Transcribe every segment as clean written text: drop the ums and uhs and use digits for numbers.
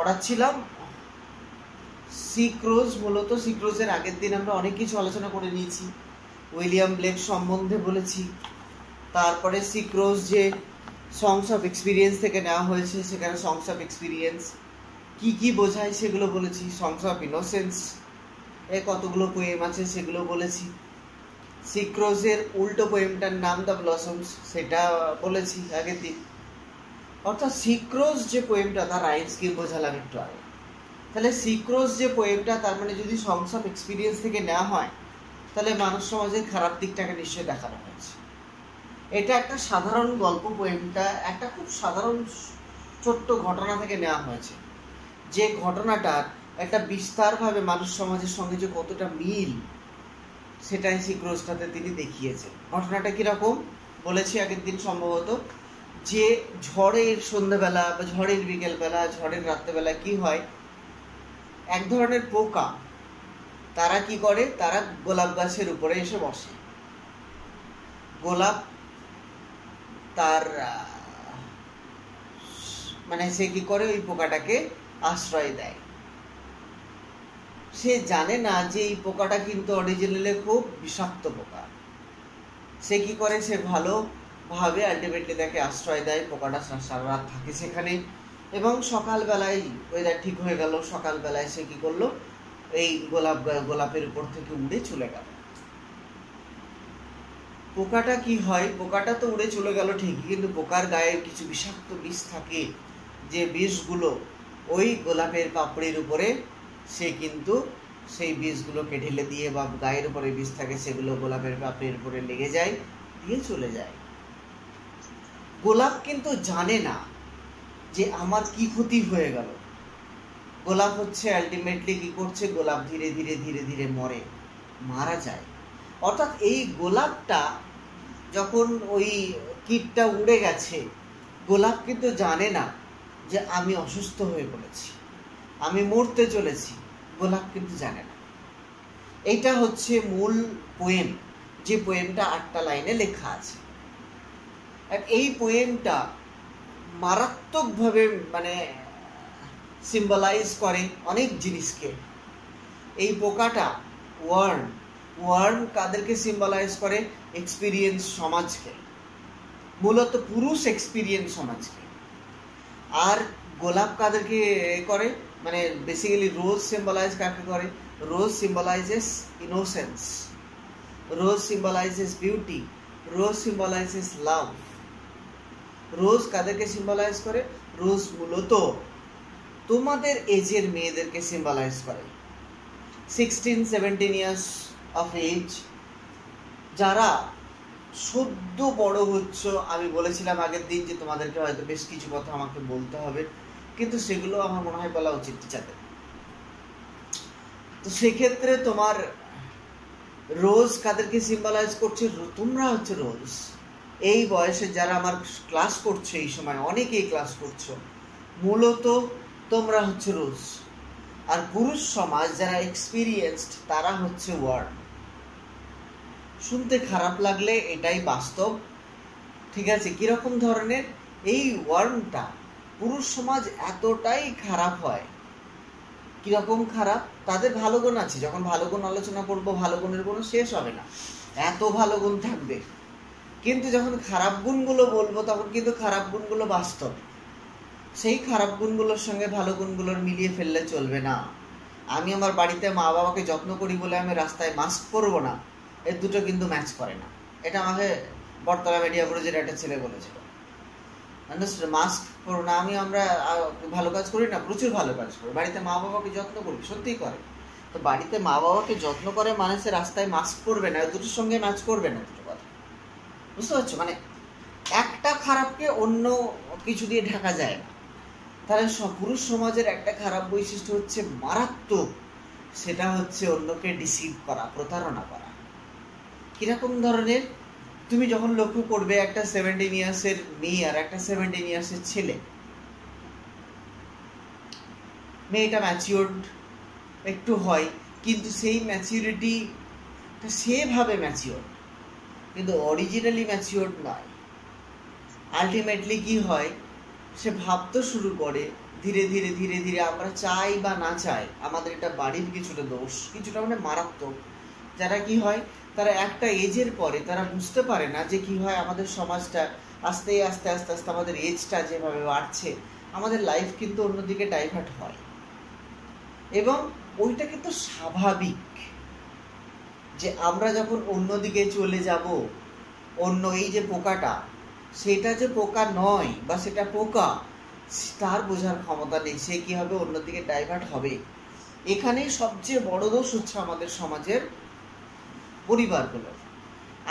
পড়াচ্ছিলাম সিক্রোজ। মূলত সিক্রোজের আগের দিন আমরা অনেক কিছু আলোচনা করে নিয়েছি, উইলিয়াম ব্লেক সম্বন্ধে বলেছি, তারপরে সিক্রোজ যে সংস অফ এক্সপিরিয়েন্স থেকে নেওয়া হয়েছে, সেখানে সংস অফ এক্সপিরিয়েন্স কি কি বোঝায় সেগুলো বলেছি, সংস অফ ইনোসেন্স এ কতগুলো পোয়েম আছে সেগুলো বলেছি, সিক্রোজের উল্টো পোয়েমটার নাম দ্য ব্লসমস সেটা বলেছি আগের দিন। অর্থাৎ সিক্রোজ যে পোয়েমটা তার রাইম স্কিম বোঝালাম একটু আগে। তাহলে সিক্রোজ যে পোয়েমটা, তার মানে যদি সংস অফ এক্সপিরিয়েন্স থেকে নেওয়া হয়, তাহলে মানব সমাজের খারাপ দিকটাকে নিশ্চয়ই দেখানো হয়েছে। এটা একটা সাধারণ গল্প, পোয়েমটা একটা খুব সাধারণ ছোট্ট ঘটনা থেকে নেওয়া হয়েছে, যে ঘটনাটার একটা বিস্তারভাবে মানুষ সমাজের সঙ্গে যে কতটা মিল সেটাই সিক্রোজটাতে তিনি দেখিয়েছেন। ঘটনাটা কীরকম বলেছি আগের দিন সম্ভবত, যে ঝড়ের সন্ধ্যাবেলা বা ঝড়ের বিকেলবেলা, ঝড়ের রাত্রেবেলা কি হয়, এক ধরনের পোকা তারা কি করে, তারা গোলাপ গাছের উপরে এসে বসে। গোলাপ তার মানে সে কি করে, ওই পোকাটাকে আশ্রয় দেয়। সে জানে না যে এই পোকাটা কিন্তু অরিজিনালি খুব বিষাক্ত পোকা। সে কি করে, সে ভালোভাবে আলটিমেটলি তাকে আশ্রয় দেয়, পোকাটা সারা রাত থাকে সেখানে। এবং সকালবেলায় ওয়েদার ঠিক হয়ে গেল, সকালবেলায় সে কি করলো, এই গোলাপের উপর থেকে উড়ে চলে গেল। পোকাটা কি হয়, পোকাটা তো উড়ে চলে গেল ঠিকই, কিন্তু পোকার গায়ে কিছু বিষাক্ত বিষ থাকে, যে বিষগুলো ওই গোলাপের পাপড়ির উপরে সে কিন্তু সেই বিষগুলোকে ঢেলে দিয়ে, বা গায়ের উপরে বিষ থাকে সেগুলো গোলাপের পাপড়ির উপরে লেগে যায়, দিয়ে চলে যায়। গোলাপ কিন্তু জানে না যে আমার কি ক্ষতি হয়ে গেল। গোলাপ হচ্ছে আলটিমেটলি কি করছে, গোলাপ ধীরে ধীরে ধীরে ধীরে মারা যায়। অর্থাৎ এই গোলাপটা যখন ওই কীটটা উড়ে গেছে, গোলাপ কিন্তু জানে না যে আমি অসুস্থ হয়ে পড়েছি, আমি মরতে চলেছি, গোলাপ কিন্তু জানে না। এইটা হচ্ছে মূল পোয়েম, যে পোয়েমটা 8টা লাইনে লেখা আছে। আর এই পোয়েমটা মারাত্মকভাবে মানে সিম্বলাইজ করে অনেক জিনিসকে। এই পোকাটা ওয়ার্ম কাদেরকে সিম্বলাইজ করে, এক্সপিরিয়েন্স সমাজকে, মূলত পুরুষ এক্সপিরিয়েন্স সমাজকে। আর গোলাপ কাদেরকে করে, মানে বেসিক্যালি রোজ সিম্বলাইজ কাকে করে, রোজ সিম্বলাইজেস ইনোসেন্স, রোজ সিম্বলাইজেস বিউটি, রোজ সিম্বলাইজেস লাভ। রোজ কাদেরকে সিম্বলাইজ করে, রোজ মূলত তোমাদের এজের মেয়েদেরকে সিম্বলাইজ করে, 16-17 ইয়ার্স অফ এজ, যারা সদ্য বড় হচ্ছ। আমি বলেছিলাম আগের দিন যে তোমাদেরকে হয়তো বেশ কিছু কথা আমাকে বলতে হবে, কিন্তু সেগুলো আমার মনে হয় বলা উচিত টিচারদের। তো সেক্ষেত্রে তোমার রোজ কাদেরকে সিম্বলাইজ করছে, তোমরা হচ্ছে রোজ। এই বয়সে যারা আমার ক্লাস করছো, এই সময় অনেকেই ক্লাস করছো, মূলত তোমরা হচ্ছে রোজ। আর পুরুষ সমাজ যারা এক্সপিরিয়েন্সড, তারা হচ্ছে ওয়ার্ম। শুনতে খারাপ লাগলে এটাই বাস্তব, ঠিক আছে। কিরকম ধরনের, এই ওয়ার্মটা পুরুষ সমাজ এতটাই খারাপ হয়। কিরকম খারাপ, তাদের ভালো গুণ আছে, যখন ভালো গুণ আলোচনা করবো, ভালো গুণের কোনো শেষ হবে না, এত ভালো গুণ থাকবে। কিন্তু যখন খারাপ গুণগুলো বলবো, তখন কিন্তু খারাপ গুণগুলো বাস্তব। সেই খারাপ গুণগুলোর সঙ্গে ভালো গুণগুলোর মিলিয়ে ফেললে চলবে না। আমি আমার বাড়িতে মা বাবাকে যত্ন করি বলে আমি রাস্তায় মাস্ক পরবো না, এর দুটো কিন্তু ম্যাচ করে না। এটা আমাকে বটতলা মেডিয়াপুরে একটা ছেলে বলেছিল, মাস্ক পরো না। আমরা ভালো কাজ করি না, প্রচুর ভালো কাজ করি, বাড়িতে মা বাবাকে যত্ন করি, সত্যিই করে। তো বাড়িতে মা বাবাকে যত্ন করে মানে সে রাস্তায় মাস্ক পরবে না, দুটোর সঙ্গে ম্যাচ করবে না, দুটো কথা বুঝতে পারছো। মানে একটা খারাপকে অন্য কিছু দিয়ে ঢাকা যায় না। তাহলে পুরুষ সমাজের একটা খারাপ বৈশিষ্ট্য হচ্ছে মারাত্মক, সেটা হচ্ছে অন্যকে ডিসিভ করা, প্রতারণা করা। কিরকম ধরনের, তুমি যখন লক্ষ্য করবে একটা 17 ইয়ার্সের মেয়ে আর একটা 17 ইয়ার্সের ছেলে, মেয়েটা ম্যাচিওর্ড একটু হয়, কিন্তু সেই ম্যাচিউরিটিটা সেভাবে ম্যাচিওর্ড, কিন্তু অরিজিনালি ম্যাচিওর্ড নয়। আলটিমেটলি কি হয়, সে ভাবতে শুরু করে ধীরে ধীরে ধীরে ধীরে আমরা চাই বা না চাই আমাদের এটা বাড়ির কিছুটা দোষ, কিছুটা মানে মারাত্মক। যারা কি হয়, তারা একটা এজের পরে তারা বুঝতে পারে না যে কি হয় আমাদের সমাজটা আস্তে আস্তে আস্তে আস্তে আমাদের এজটা যেভাবে বাড়ছে আমাদের লাইফ কিন্তু অন্যদিকে ডাইভার্ট হয়, এবং ওইটা কিন্তু স্বাভাবিক যে আমরা যখন অন্যদিকে চলে যাব, অন্য এই যে পোকাটা সেটা যে পোকা নয় বা সেটা পোকা তার বোঝার ক্ষমতা নেই, সে কি হবে অন্যদিকে ডাইভার্ট হবে। এখানেই সবচেয়ে বড় দোষ হচ্ছে আমাদের সমাজের পরিবারগুলো।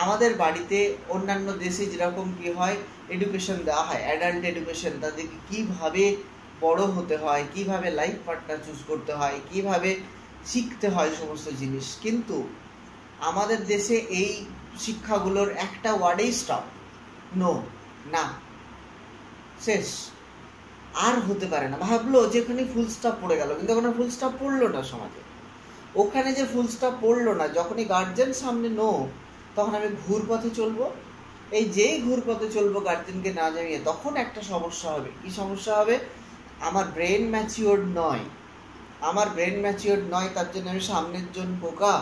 আমাদের বাড়িতে অন্যান্য দেশে যেরকম কি হয় এডুকেশন দেওয়া হয়, অ্যাডাল্ট এডুকেশন, তাদেরকে কিভাবে বড় হতে হয়, কিভাবে লাইফ পার্টনার চুজ করতে হয়, কিভাবে শিখতে হয় সমস্ত জিনিস, কিন্তু আমাদের দেশে এই শিক্ষাগুলোর একটা ওয়ার্ডেই স্টপ, নো, না, শেষ, আর হতে পারে না। ভাবলো যে ওখানে ফুল স্টপ পড়ে গেল, কিন্তু ওখানে ফুল স্টপ পড়লো না সমাজে। ওখানে যে ফুল স্টপ পড়লো না, যখনই গার্জেন সামনে নো, তখন আমি ঘুর পথে চলবো। এই যেই ঘুর পথে চলবো গার্জেনকে না জানিয়ে, তখন একটা সমস্যা হবে। কি সমস্যা হবে? আমার ব্রেন ম্যাচিওর্ড নয়, আমার ব্রেন ম্যাচিওর্ড নয়, তার জন্য আমি সামনের জন পোকা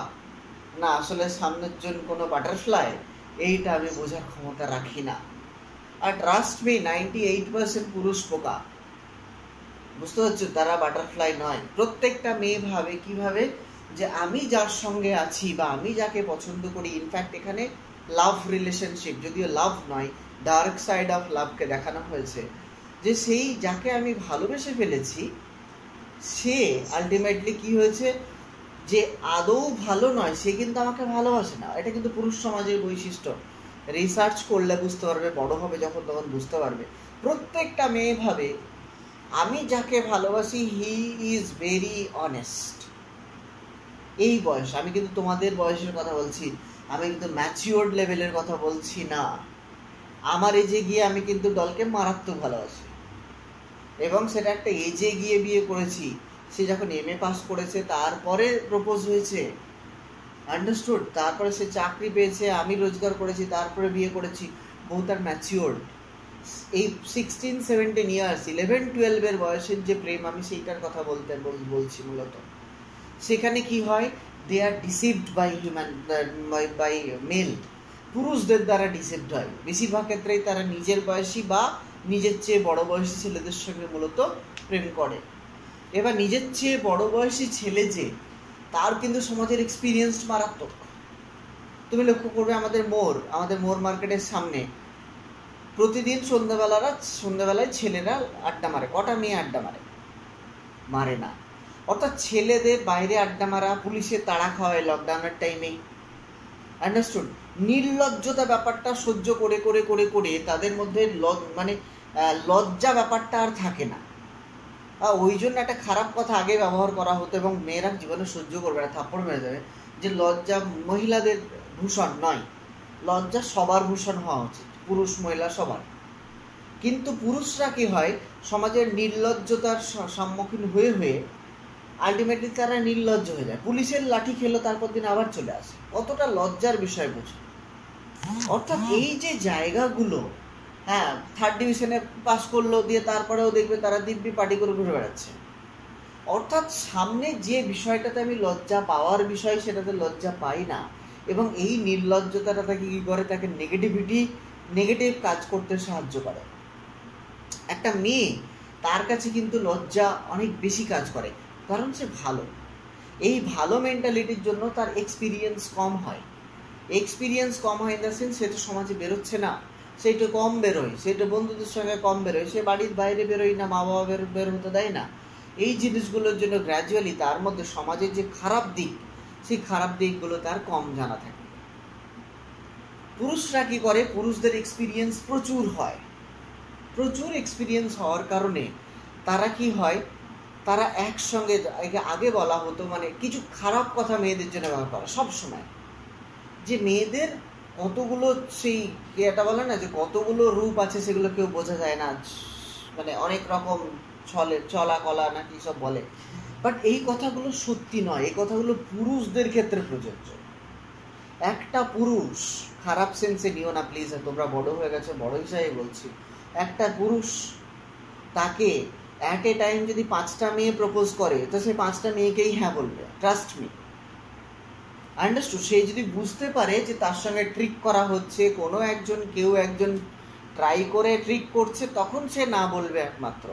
না আসলে সামনের জন কোনো বাটারফ্লাই, এইটা আমি বোঝার ক্ষমতা রাখি না। আর ট্রাস্ট মি, 98% পুরুষ পোকা, বুঝতে পারছো, তারা বাটারফ্লাই নয়। প্রত্যেকটা মেয়ে ভাবে কিভাবে যে আমি যার সঙ্গে আছি বা আমি যাকে পছন্দ করি, ইনফ্যাক্ট এখানে লাভ রিলেশনশিপ, যদিও লাভ নয়, ডার্ক সাইড অফ লাভকে দেখানো হয়েছে, যে সেই যাকে আমি ভালোবেসে ফেলেছি সে আলটিমেটলি কি হয়েছে, যে আদৌ ভালো নয়, সে কিন্তু আমাকে ভালোবাসে না। এটা কিন্তু পুরুষ সমাজের বৈশিষ্ট্য। রিসার্চ করলে বুঝতে পারবে, বড় হবে যখন তখন বুঝতে পারবে। প্রত্যেকটা মেয়ে ভাবে আমি যাকে ভালোবাসি হি ইজ ভেরি অনেস্ট। এই বয়স, আমি কিন্তু তোমাদের বয়সের কথা বলছি, আমি কিন্তু ম্যাচিওর্ড লেভেলের কথা বলছি না। আমার এজে গিয়ে আমি কিন্তু দলকে মারাত্মক ভালোবাসি, এবং সেটা একটা এজে গিয়ে বিয়ে করেছি। সে যখন MA পাস করেছে তারপরে প্রপোজ হয়েছে, আন্ডারস্টুড, তারপরে সে চাকরি পেয়েছে, আমি রোজগার করেছি, তারপরে বিয়ে করেছি। বহুত আর ম্যাচিওর্ড। এই 16-17 ইয়ার্স, 11-12 বয়সের যে প্রেম, আমি সেইটার কথা বলছি মূলত। সেখানে কি হয়, দে আর ডিসিভড বাই বাই মেল, পুরুষদের দ্বারা ডিসিভড হয়। বেশিরভাগ ক্ষেত্রেই তারা নিজের বয়সী বা নিজের চেয়ে বড় বয়সী ছেলেদের সঙ্গে মূলত প্রেম করে। এবার নিজের চেয়ে বড় বয়সী ছেলে যে, তার কিন্তু সমাজের এক্সপিরিয়েন্স মারাত্মক। তুমি লক্ষ্য করবে আমাদের মোর মার্কেটের সামনে প্রতিদিন সন্ধ্যাবেলায় ছেলেরা আড্ডা মারে। কটা মেয়ে আড্ডা মারে না। অর্থাৎ ছেলেদের বাইরে আড্ডা মারা, পুলিশের তাড়া খাওয়ায় লকডাউনের টাইমেই, আন্ডারস্টুড। নির্লজ্জতা ব্যাপারটা সহ্য করে করে করে করে তাদের মধ্যে লজ্জা ব্যাপারটা আর থাকে না। ওই জন্য একটা খারাপ কথা আগে ব্যবহার করা হতো, এবং মেয়েরা জীবনে সহ্য করবে না, থাপ্পড় মেরে যাবে, যে লজ্জা মহিলাদের ভূষণ নয়, লজ্জা সবার ভূষণ হওয়া উচিত, পুরুষ মহিলা সবার। কিন্তু পুরুষরা কি হয়, সমাজের নির্লজ্জতার সম্মুখীন হয়ে হয়ে আলটিমেটলি তারা নির্লজ্জ হয়ে যায়। পুলিশের লাঠি খেলো, তারপর দিন আবার চলে আসে। কতটা লজ্জার বিষয় বুঝো। অর্থাৎ এই যে জায়গাগুলো, হ্যাঁ, 3rd ডিভিশনে পাস করলো, দিয়ে তারপরেও দেখবে তারা দিব্যি পার্টি করে ঘুরে বেড়াচ্ছে। অর্থাৎ সামনে যে বিষয়টাতে আমি লজ্জা পাওয়ার বিষয়, সেটাতে লজ্জা পাই না, এবং এই নির্লজ্জতাটা তাকে কী করে, তাকে নেগেটিভ কাজ করতে সাহায্য করে। একটা মেয়ে, তার কাছে কিন্তু লজ্জা অনেক বেশি কাজ করে, কারণ সে ভালো। এই ভালো মেন্টালিটির জন্য তার এক্সপিরিয়েন্স কম হয় ইন দ্য সেন্স, সে তো সমাজে বেরোচ্ছে না, সেইটা কম বেরোয়, সেইটা বন্ধুদের সঙ্গে কম বেরোয়, সে বাড়ির বাইরে বেরোয় না, মা বাবা বের হতে দেয় না। এই জিনিসগুলোর জন্য গ্র্যাজুয়ালি তার মধ্যে সমাজের যে খারাপ দিক, সেই খারাপ দিকগুলো তার কম জানা থাকে। পুরুষরা কি করে, পুরুষদের এক্সপিরিয়েন্স প্রচুর এক্সপিরিয়েন্স হওয়ার কারণে তারা কি হয়, তারা একসঙ্গে, আগে বলা হতো কিছু খারাপ কথা মেয়েদের জন্য ব্যবহার করা সব সময়, যে মেয়েদের কতগুলো, সেই এটা বলে না যে কতগুলো রূপ আছে, সেগুলো কেউ বোঝা যায় না, অনেক রকম চলা কলা নাকি সব বলে। বাট এই কথাগুলো সত্যি নয়, এই কথাগুলো পুরুষদের ক্ষেত্রে প্রযোজ্য। একটা পুরুষ, খারাপ সেন্সে নিও না প্লিজ, তোমরা বড় হয়ে গেছে, বড় হিসাবে বলছি, একটা পুরুষ তাকে অ্যাট এ টাইম যদি 5টা মেয়ে প্রপোজ করে তো সে 5টা মেয়েকেই হ্যাঁ বলবে, ট্রাস্ট মি। আন্ডারস্টুড? সে যদি বুঝতে পারে যে তার সঙ্গে ট্রিক করা হচ্ছে, কেউ একজন ট্রাই করে ট্রিক করছে, তখন সে না বলবে একমাত্র।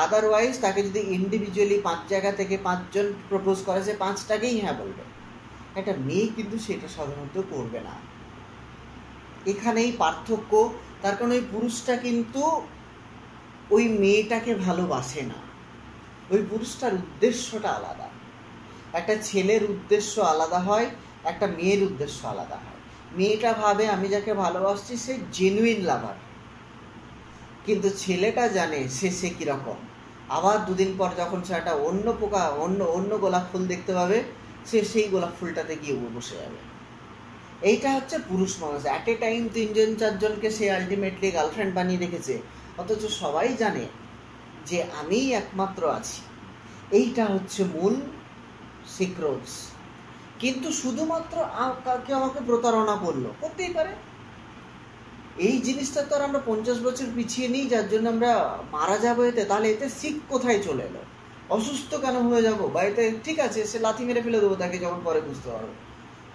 আদারওয়াইজ তাকে যদি ইন্ডিভিজুয়ালি 5 জায়গা থেকে 5জন প্রপোজ করে, সে 5টাকেই হ্যাঁ বলবে। একটা মেয়ে কিন্তু সেটা সাধারণত করবে না। এখানেই পার্থক্য। তার কারণ ওই পুরুষটা কিন্তু ওই মেয়েটাকে ভালোবাসে না, ওই পুরুষটার উদ্দেশ্যটা আলাদা। একটা ছেলের উদ্দেশ্য আলাদা হয়, একটা মেয়ের উদ্দেশ্য আলাদা হয়। মেয়েটা ভাবে আমি যাকে ভালোবাসছি সে জেনুইন লাভার, কিন্তু ছেলেটা জানে সে কীরকম। আবার 2 দিন পর যখন সে একটা অন্য গোলাপ ফুল দেখতে পাবে, সে সেই গোলাপ ফুলটাতে গিয়ে বসে যাবে। এইটা হচ্ছে পুরুষ মানুষ। অ্যাট এ টাইম 3জন 4জনকে সে আলটিমেটলি গার্লফ্রেন্ড বানিয়ে রেখেছে, অথচ সবাই জানে যে আমিই একমাত্র আছি। এইটা হচ্ছে মূল সিক্রেটস। কিন্তু শুধুমাত্র কেউ আমাকে প্রতারণা করলো, করতেই পারে। এই জিনিসটা তো আর আমরা 50 বছর পিছিয়ে নিই যার জন্য আমরা মারা যাবো এতে। তাহলে এতে শিখ কোথায় চলে এলো? অসুস্থ কেন হয়ে যাবো? বা এতে ঠিক আছে সে লাথি মেরে ফেলে দেবো তাকে যখন পরে বুঝতে পারবো।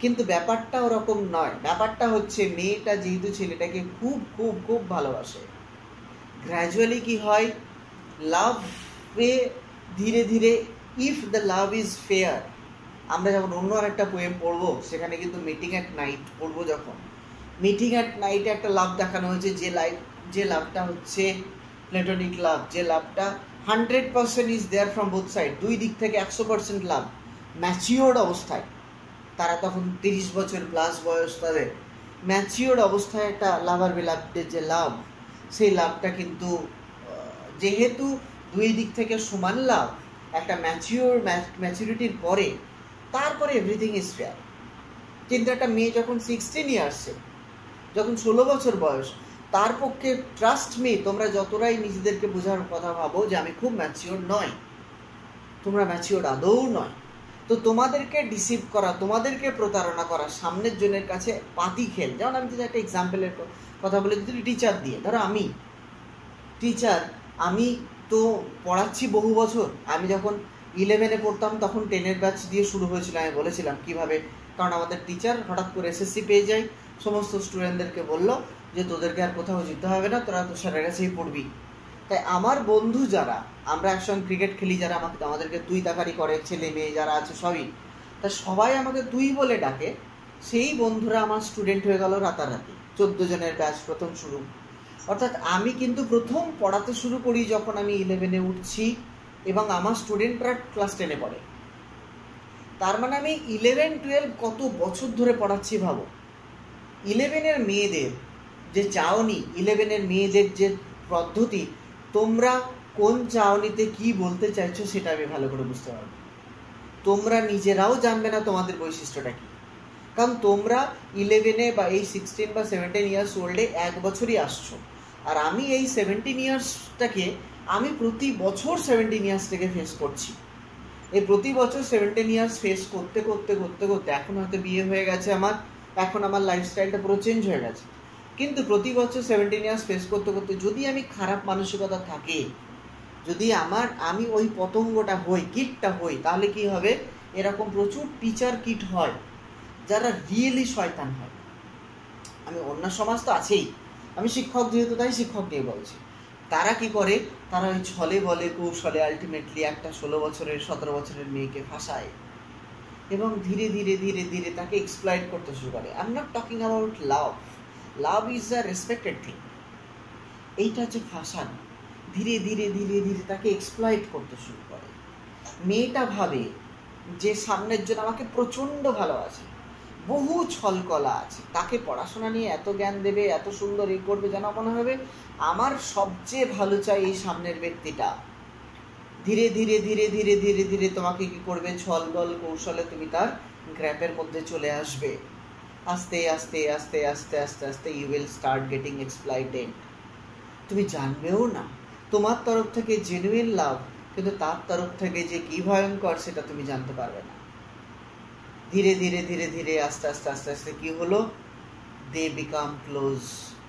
কিন্তু ব্যাপারটা ওরকম নয়। ব্যাপারটা হচ্ছে মেয়েটা যেহেতু ছেলেটাকে খুব খুব খুব ভালোবাসে, গ্র্যাজুয়ালি কি হয়, লাভে ধীরে ধীরে, if the love is fair. আমরা যখন অন্য আর একটা পোয়েম পড়বো, সেখানে কিন্তু মিটিং অ্যাট নাইট পড়বো, যখন মিটিং অ্যাট নাইটে একটা লাভ দেখানো হয়েছে, যে লাভটা হচ্ছে প্লেটোনিক লাভ, যে লাভটা 100% is there from both side, দুই দিক থেকে 100% লাভ, ম্যাচিওর্ড অবস্থায়। তারা তখন 30 বছর প্লাস বয়স তাদের। ম্যাচিওর্ড অবস্থায় একটা লাভার বিলাভদের যে লাভ, সেই লাভটা কিন্তু যেহেতু দুই দিক থেকে সমান লাভ, একটা ম্যাচুরিটির পরে তারপরে এভরিথিং ইজ ফেয়ার। কিন্তু একটা মেয়ে যখন 16 ইয়ার্সে, যখন 16 বছর বয়স, তার পক্ষে ট্রাস্ট মি, তোমরা যতটাই নিজেদেরকে বোঝার কথা ভাবো যে আমি খুব ম্যাচিওর নয়, তোমরা ম্যাচিওর আদৌ নয়। তো তোমাদেরকে ডিসিভ করা, তোমাদেরকে প্রতারণা করা সামনের জনের কাছে পাতি খেল। যেমন আমি যদি একটা এক্সাম্পলের কথা বলি, যদি টিচার দিয়ে, ধরো আমি টিচার, আমি তো পড়াচ্ছি বহু বছর। আমি যখন 11-এ পড়তাম তখন 10-এর ব্যাচ দিয়ে শুরু হয়েছিল। আমি বলেছিলাম কিভাবে, কারণ আমাদের টিচার হঠাৎ করে SSC পেয়ে যায়, সমস্ত স্টুডেন্টদেরকে বললো যে তোদেরকে আর কোথাও যেতে হবে না, তোরা তো স্যারের কাছেই পড়বি। তাই আমার বন্ধু যারা, আমরা একসঙ্গে ক্রিকেট খেলি, যারা আমাদেরকে তুই তাকারি করে, ছেলে মেয়ে যারা আছে সবই, তা সবাই আমাকে তুই বলে ডাকে। সেই বন্ধুরা আমার স্টুডেন্ট হয়ে গেল রাতারাতি। 14 জনের ব্যাচ প্রথম শুরু। অর্থাৎ আমি কিন্তু প্রথম পড়াতে শুরু করি যখন আমি 11-এ উঠছি, এবং আমার স্টুডেন্টরা ক্লাস 10-এ পড়ে। তার মানে আমি 11-12 কত বছর ধরে পড়াচ্ছি ভাবো। 11-এর মেয়েদের যে চাওনি, 11-এর মেয়েদের যে পদ্ধতি, তোমরা কোন চাওনিতে কি বলতে চাইছো সেটা আমি ভালো করে বুঝতে পারবো। তোমরা নিজেরাও জানবে না তোমাদের বৈশিষ্ট্যটা কি, কারণ তোমরা 11-এ বা এই 16 বা 17 ইয়ার্স ওল্ডে 1 বছরই আসছো। আর আমি এই 17 ইয়ার্সটাকে আমি প্রতি বছর 17 ইয়ার্সটাকে ফেস করছি। এই প্রতি বছর 17 ইয়ার্স ফেস করতে করতে করতে করতে এখন হয়তো বিয়ে হয়ে গেছে আমার, এখন আমার লাইফস্টাইলটা পুরো চেঞ্জ হয়ে গেছে। কিন্তু প্রতি বছর 17 ইয়ার্স ফেস করতে করতে যদি আমি খারাপ মানসিকতা থাকে, যদি আমি ওই পতঙ্গটা হই, কীটটা হই, তাহলে কি হবে, এরকম প্রচুর টিচার কিট হয় যারা রিয়েলি শয়তান হয়। আমি অন্য সমাজ তো আছেই, আমি শিক্ষক যেহেতু তাই শিক্ষক নিয়ে বলছি। তারা কি করে, তারা ওই ছলে বলে কৌশলে আলটিমেটলি একটা 16 বছরের 17 বছরের মেয়েকে ফাঁসায়, এবং ধীরে ধীরে ধীরে ধীরে তাকে এক্সপ্লয়েট করতে শুরু করে। I am not talking about love, love is a respected thing. এইটা হচ্ছে ফাঁসানো। ধীরে ধীরে ধীরে ধীরে তাকে এক্সপ্লয়েট করতে শুরু করে। মেয়েটা ভাবে যে সামনের জন আমাকে প্রচণ্ড ভালোবাসে, বহু ছলকলা আছে, তাকে পড়াশোনা নিয়ে এত জ্ঞান দেবে, এত সুন্দর এই করবে, যেন মনে হবে আমার সবচেয়ে ভালো চাই এই সামনের ব্যক্তিটা। ধীরে ধীরে ধীরে ধীরে ধীরে ধীরে তোমাকে কি করবে, ছল বল কৌশলে তুমি তার গ্র্যাপের মধ্যে চলে আসবে। আস্তে আস্তে আস্তে আস্তে আস্তে আস্তে you will start getting exploited. তুমি জানবেও না তোমার তরফ থেকে জেনুইন লাভ, কিন্তু তার তরফ থেকে যে কি ভয়ঙ্কর সেটা তুমি জানতে পারবে না। ধীরে ধীরে ধীরে ধীরে আস্তে আস্তে আস্তে আস্তে কি হলো, দে বিকাম ক্লোজ,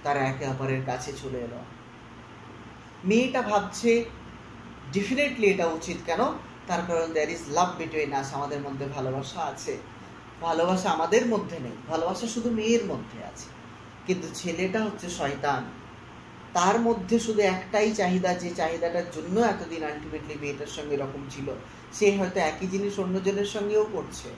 তারা একে অপরের কাছে চলে এলো। মেয়েটা ভাবছে ডেফিনেটলি এটা উচিত। কেন? তার কারণ there is love between us, আমাদের মধ্যে ভালোবাসা আছে। ভালোবাসা আমাদের মধ্যে নেই, ভালোবাসা শুধু মেয়ের মধ্যে আছে। কিন্তু ছেলেটা হচ্ছে শয়তান, তার মধ্যে শুধু একটাই চাহিদা, যে চাহিদাটার জন্য এতদিন আলটিমেটলি মেয়েটার সঙ্গে এরকম ছিল। সে হয়তো একই জিনিস অন্যজনের সঙ্গেও করছে,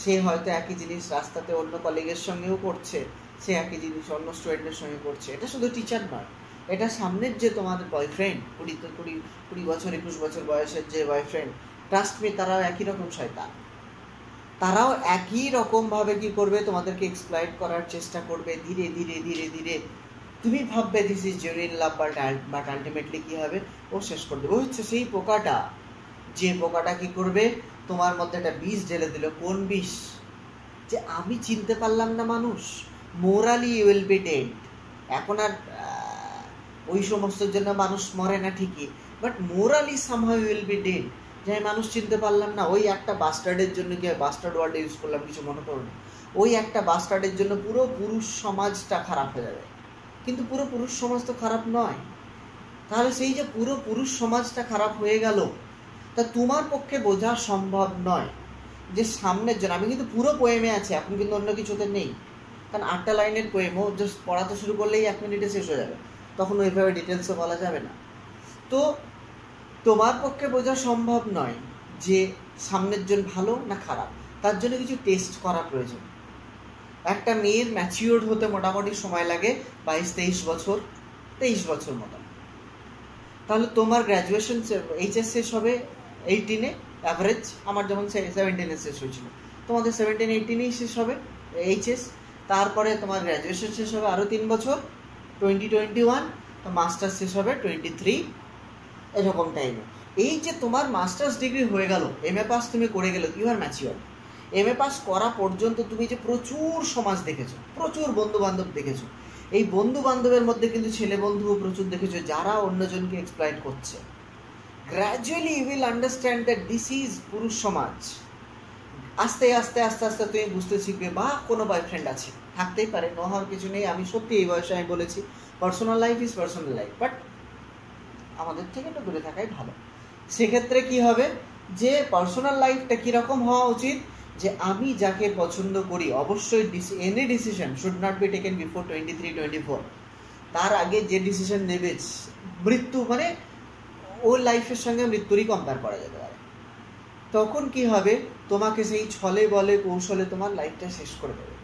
সে হয়তো একই জিনিস রাস্তাতে অন্য কলিগের সঙ্গেও করছে, সে একই জিনিস অন্য স্টুডেন্টের সঙ্গে করছে। এটা শুধু টিচার নয়, এটা সামনের যে তোমাদের বয়ফ্রেন্ড, 20 বছর 21 বছর বয়সের যে বয়ফ্রেন্ড, ট্রাস্ট মি, তারাও একই রকম শয়তান। তারাও একই রকমভাবে কি করবে, তোমাদেরকে এক্সপ্লয়েট করার চেষ্টা করবে। ধীরে ধীরে ধীরে ধীরে তুমি ভাববে this is genuine love, but ultimately কী হবে, ও শেষ করে দেবে। ও হচ্ছে সেই পোকাটা, যে পোকাটা কি করবে, তোমার মধ্যে একটা বিষ ঢেলে দিল। কোন বিষ? যে আমি চিনতে পারলাম না মানুষ, morally you will be dead. এখন আর ওই সমস্তর জন্য মানুষ মরে না ঠিকই, but morally somehow you will be dead. যে আমি মানুষ চিনতে পারলাম না, ওই একটা বাস্টার্ডের জন্য, কি হয়, বাস্টার্ড ওয়ার্ড ইউজ করলাম, কিছু মনে করো না, ওই একটা বাস্টার্ডের জন্য পুরো পুরুষ সমাজটা খারাপ হয়ে যাবে। কিন্তু পুরো পুরুষ সমাজ তো খারাপ নয়। তাহলে সেই যে পুরো পুরুষ সমাজটা খারাপ হয়ে গেল, তা তোমার পক্ষে বোঝা সম্ভব নয় যে সামনের জন। আমি কিন্তু পুরো পোয়েমে আছি, এখন কিন্তু অন্য কিছুতে নেই, কারণ 8টা লাইনের পোয়েমও জাস্ট পড়াতে শুরু করলেই 1 মিনিটে শেষ হয়ে যাবে, তখন ওইভাবে ডিটেলসে বলা যাবে না। তো তোমার পক্ষে বোঝা সম্ভব নয় যে সামনের জন ভালো না খারাপ, তার জন্য কিছু টেস্ট করা প্রয়োজন। একটা মেয়ের ম্যাচিওর্ড হতে মোটামুটি সময় লাগে 22-23 বছর, 23 বছর মতো। তাহলে তোমার গ্র্যাজুয়েশন এইচএস শেষ হবে 18-এ অ্যাভারেজ, আমার যেমন 17-এ শেষ হয়েছিল, তোমাদের 17-18-এই শেষ হবে এইচএস। তারপরে তোমার গ্র্যাজুয়েশন শেষ হবে আরও 3 বছর, 2021, তো মাস্টার্স শেষ হবে 23, এরকম টাইমে। এই যে তোমার মাস্টার্স ডিগ্রি হয়ে গেল, এমএ পাস তুমি করে গেলে, you are mature. MA pass করা পর্যন্ত তুমি যে প্রচুর সমাজ দেখেছো, প্রচুর বন্ধু বান্ধব দেখেছো, এই বন্ধু বান্ধবের মধ্যে কিন্তু ছেলে বন্ধুও প্রচুর দেখেছো যারা অন্যজনকে এক্সপ্লয়েট করছে। Gradually you will understand that this is পুরুষ সমাজ। আস্তে আস্তে আস্তে আস্তে তুমি বুঝতে শিখবে, বা কোনো বয়ফ্রেন্ড আছে, থাকতেই পারে, ন হওয়ার কিছু নেই। আমি সত্যি এই বয়সে আমি বলেছি personal life is personal life, but আমাদের থেকে একটু দূরে থাকাই ভালো। সেক্ষেত্রে কি হবে, যে পার্সোনাল লাইফটা কীরকম হওয়া উচিত, যে আমি যাকে পছন্দ করি, অবশ্যই any decision should not be taken before 23-24। তার আগে যে ডিসিশন নেবে, মৃত্যু মানে ওর লাইফের সঙ্গে মৃত্যুরই কম্পেয়ার করা যেতে পারে। তখন কি হবে, তোমাকে সেই ছলে বলে কৌশলে তোমার লাইফটা শেষ করে দেবে।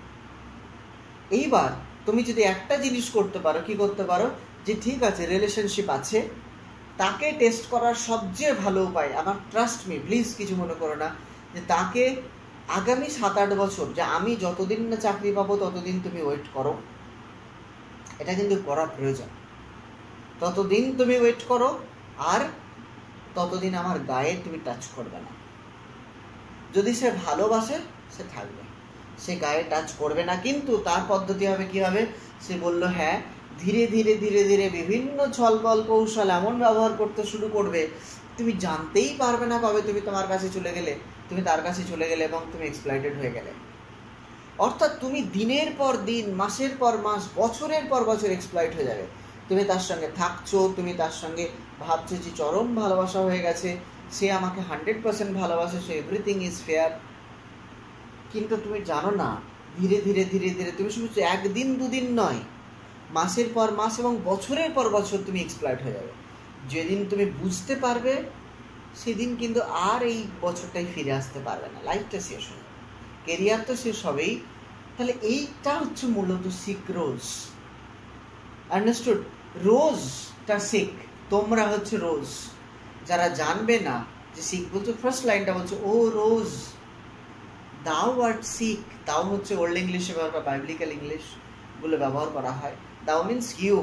এইবার তুমি যদি একটা জিনিস করতে পারো, কি করতে পারো, যে ঠিক আছে রিলেশনশিপ আছে, তাকে টেস্ট করার সবচেয়ে ভালো উপায়, আমার ট্রাস্ট মি, প্লিজ কিছু মনে করো না, যে তাকে আগামী 7-8 বছর, যে আমি যতদিন না চাকরি পাবো ততদিন তুমি ওয়েট করো। এটা কিন্তু করা প্রয়োজন। ততদিন তুমি ওয়েট করো, আর ততদিন আমার গায়ে তুমি টাচ করবে না। যদি সে ভালোবাসে সে থাকবে, সে গায়ে টাচ করবে না। কিন্তু তার পদ্ধতি হবে কি হবে, সে বলল হ্যাঁ, ধীরে ধীরে ধীরে ধীরে বিভিন্ন ছলবল কৌশল এমন ব্যবহার করতে শুরু করবে, তুমি জানতেই পারবে না কবে তুমি তোমার কাছে চলে গেলে, তুমি তার কাছে চলে গেলে এবং তুমি এক্সপ্লয়েটেড হয়ে গেলে। অর্থাৎ তুমি দিনের পর দিন, মাসের পর মাস, বছরের পর বছর এক্সপ্লয়েট হয়ে যাবে। তুমি তার সঙ্গে থাকছো, তুমি তার সঙ্গে ভাবছো যে চরম ভালোবাসা হয়ে গেছে, সে আমাকে 100% ভালোবাসে, সে এভরিথিং ইজ ফেয়ার। কিন্তু তুমি জানো না, ধীরে ধীরে ধীরে ধীরে তুমি শুধু 1 দিন 2 দিন নয়, মাসের পর মাস এবং বছরের পর বছর তুমি এক্সপ্লয়েট হয়ে যাবে। যেদিন তুমি বুঝতে পারবে, সেদিন কিন্তু আর এই বছরটাই ফিরে আসতে পারবে না, লাইফটা শেষ হয়ে যাবে, কেরিয়ার তো শেষ হবেই। তাহলে এইটা হচ্ছে মূলত সিক রোজ। আন্ডারস্টুড? রোজটা সিক, তোমরা হচ্ছে রোজ। যারা জানবে না যে সিক বলছে, ফার্স্ট লাইনটা বলছে, ও রোজ দাও আর্ট সিক। দাও হচ্ছে ওল্ড ইংলিশে বা বাইবলিক্যাল ইংলিশগুলো ব্যবহার করা হয়। দাও মিনস ইউ,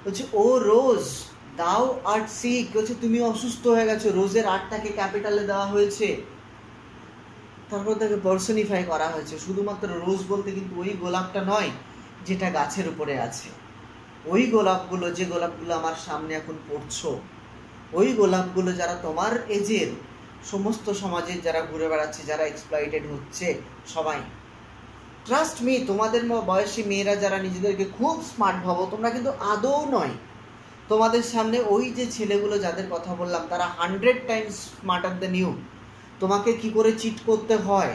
বলছে ও রোজ দাও আর্ট সিক, বলছে তুমি অসুস্থ হয়ে গেছো। রোজের আর্টটাকে ক্যাপিটালে দেওয়া হয়েছে, তারপর তাকে পার্সনিফাই করা হয়েছে। শুধুমাত্র রোজ বলতে কিন্তু ওই গোলাপটা নয় যেটা গাছের উপরে আছে, ওই গোলাপগুলো, যে গোলাপগুলো আমার সামনে এখন পড়ছো, ওই গোলাপগুলো যারা তোমার এজের, সমস্ত সমাজের যারা ঘুরে বেড়াচ্ছে, যারা এক্সপ্লয়েটেড হচ্ছে, সবাই। ট্রাস্ট মি, তোমাদের বয়সী মেয়েরা যারা নিজেদেরকে খুব স্মার্ট ভাবো, তোমরা কিন্তু আদৌ নয়। তোমাদের সামনে ওই যে ছেলেগুলো যাদের কথা বললাম তারা 100 টাইমস স্মার্টার দেন ইউ। তোমাকে কি করে চিট করতে হয়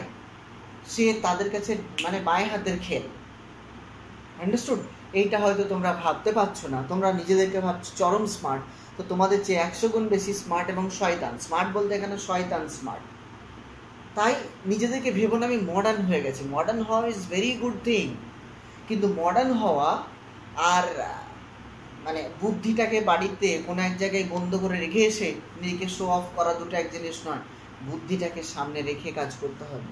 সে তাদের কাছে মানে বাঁয়ে হাতের খেল। আন্ডারস্টুড? এইটা হয়তো তোমরা ভাবতে পারছো না, তোমরা নিজেদেরকে ভাবছো চরম স্মার্ট, তো তোমাদের চেয়ে 100 গুণ বেশি স্মার্ট এবং শয়তান। স্মার্ট বলতে এখানে শয়তান স্মার্ট। তাই নিজেদেরকে ভেবো না আমি মডার্ন হয়ে গেছি। মডার্ন হওয়া ইজ ভেরি গুড থিং, কিন্তু মডার্ন হওয়া আর মানে বুদ্ধিটাকে বাড়িতে কোনো এক জায়গায় বন্ধ করে রেখে এসে নিজেকে শো অফ করা দুটো এক জিনিস নয়। বুদ্ধিটাকে সামনে রেখে কাজ করতে হবে।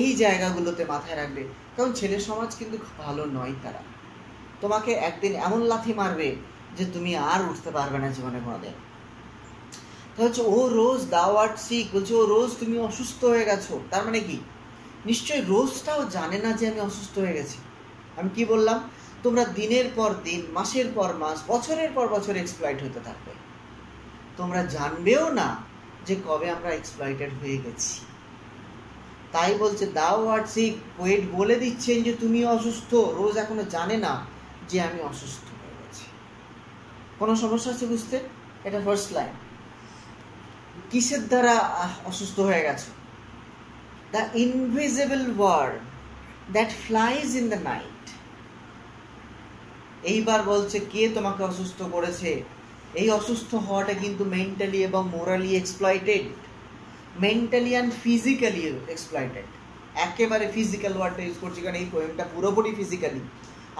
এই জায়গাগুলোতে মাথায় রাখবে, কারণ ছেলে সমাজ কিন্তু ভালো নয়। তারা তোমাকে একদিন এমন লাথি মারবে যে তুমি আর উঠতে পারবে না জীবনে কোনোদিন। তা হচ্ছে ও রোজ দাওয়াত শিখ বলছে, ও রোজ তুমি অসুস্থ হয়ে গেছো। তার মানে কি? নিশ্চয়ই রোজটাও জানে না যে আমি অসুস্থ হয়ে গেছি। আমি কি বললাম? তোমরা দিনের পর দিন, মাসের পর মাস, বছরের পর বছর এক্সপ্লয়েট হতে থাকবে। তোমরা জানবেও না যে কবে আমরা এক্সপ্লয়েটেড হয়ে গেছি। তাই বলছে দাওয়াত শিখ, পোয়েট বলে দিচ্ছেন যে তুমি অসুস্থ। রোজ এখনো জানে না যে আমি অসুস্থ হয়ে গেছি। কোনো সমস্যা আছে বুঝতে? এটা ফার্স্ট লাইন। কিসের দ্বারা অসুস্থ হয়ে গেছো? The invisible word that flies in the night. এইবার বলছে কে তোমাকে অসুস্থ করেছে? এই অসুস্থ হওয়াটা কিন্তু মেন্টালি এবং morally exploited, mentally and physically exploited. একেবারে ফিজিক্যাল ওয়ার্ডটা ইউজ করছি কারণ এই পোয়েমটা পুরোপুরি ফিজিক্যালি।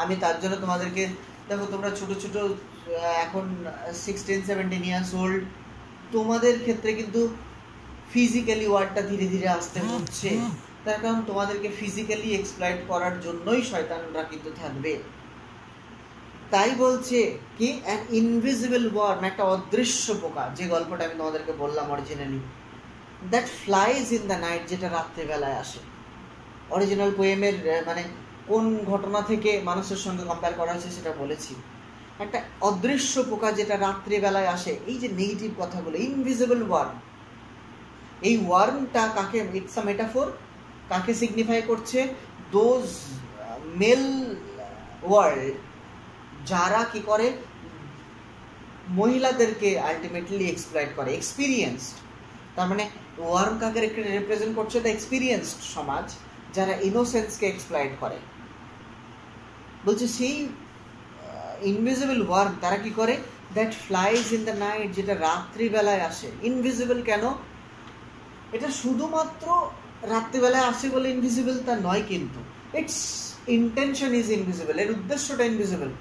আমি তার জন্য তোমাদেরকে দেখো, তোমরা ছোটো ছোটো এখন 16-17 ইয়ার্স ওল্ড, তোমাদের ক্ষেত্রে কিন্তু ফিজিক্যালি ওয়ার্ডটা ধীরে ধীরে আসতে হচ্ছে। তার কারণ তোমাদেরকে ফিজিক্যালি এক্সপ্লয়েট করার জন্যই শয়তানরা কিন্তু থাকবে। তাই বলছে কি অ্যান ইনভিজিবল ওয়ার্ম, একটা অদৃশ্য পোকা, যে গল্পটা আমি তোমাদেরকে বললাম originally, that flies in the night, যেটা রাত্রেবেলায় আসে। অরিজিনাল পোয়েমের মানে কোন ঘটনা থেকে মানুষের সঙ্গে কম্পেয়ার করা হয়েছে সেটা বলেছি। একটা অদৃশ্য পোকা যেটা রাত্রিবেলায় আসে। এই যে নেগেটিভ কথাগুলো, ইনভিজিবল ওয়ার্ম, এই ওয়ার্মটা কাকে, ইটস আ মেটাফোর, কাকে সিগনিফাই করছে? দোজ মেল ওয়ার্ল্ড যারা কি করে মহিলাদেরকে আলটিমেটলি এক্সপ্লয়েট করে, এক্সপিরিয়েন্সড। তার মানে ওয়ার্ম কাকে রিপ্রেজেন্ট করছে? দ্য এক্সপিরিয়েন্সড সমাজ, যারা ইনোসেন্সকে এক্সপ্লয়েট করে। বলছে সেই ইনভিজিবল ওয়ার্ম তারা কি করে? That flies in the night, যেটা রাত্রিবেলায় আসে। ইনভিজিবল কেন? এটা শুধুমাত্র রাত্রিবেলায় আসে বলে ইনভিজিবল তা নয়, কিন্তু ইটস ইন্টেনশন ইজ ইনভিজিবল, এর উদ্দেশ্যটা ইনভিজিবল।